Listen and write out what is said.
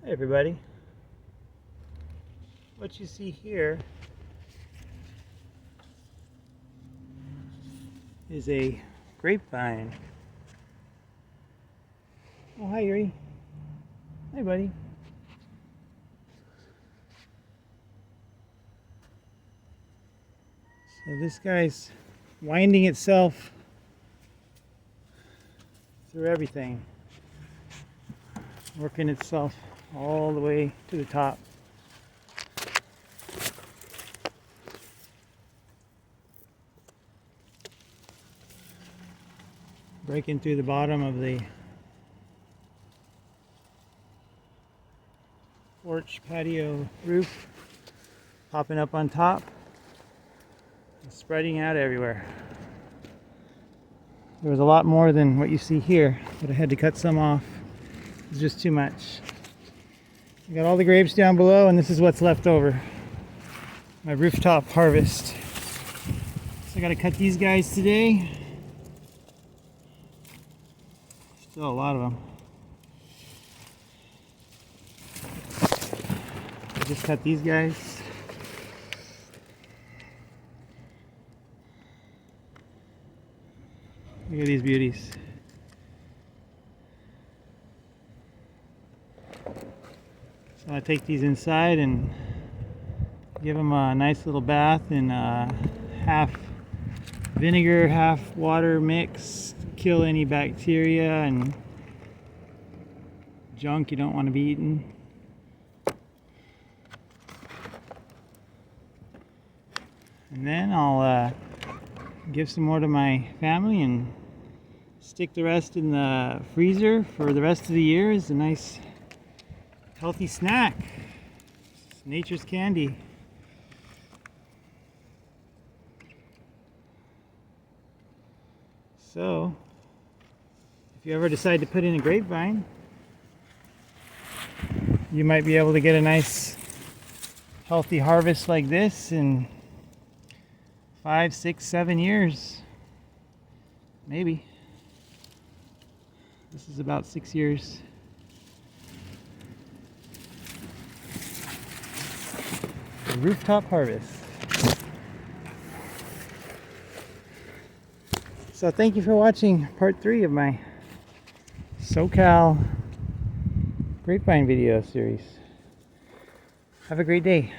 Hey everybody, what you see here is a grapevine. Oh, hi Yuri. Hi buddy. So this guy's winding itself through everything, working itself all the way to the top. Breaking through the bottom of the porch patio roof, popping up on top, and spreading out everywhere. There was a lot more than what you see here, but I had to cut some off. It's just too much. I got all the grapes down below, and this is what's left over. My rooftop harvest. So I got to cut these guys today. Still a lot of them. I just cut these guys. Look at these beauties. So I take these inside and give them a nice little bath in half vinegar, half water mix. Kill any bacteria and junk you don't want to be eaten. And then I'll give some more to my family and stick the rest in the freezer for the rest of the year as a nice healthy snack. It's nature's candy. So if you ever decide to put in a grapevine, you might be able to get a nice healthy harvest like this in 5, 6, 7 years. Maybe. This is about 6 years. The rooftop harvest. So thank you for watching part 3 of my SoCal grapevine video series. Have a great day.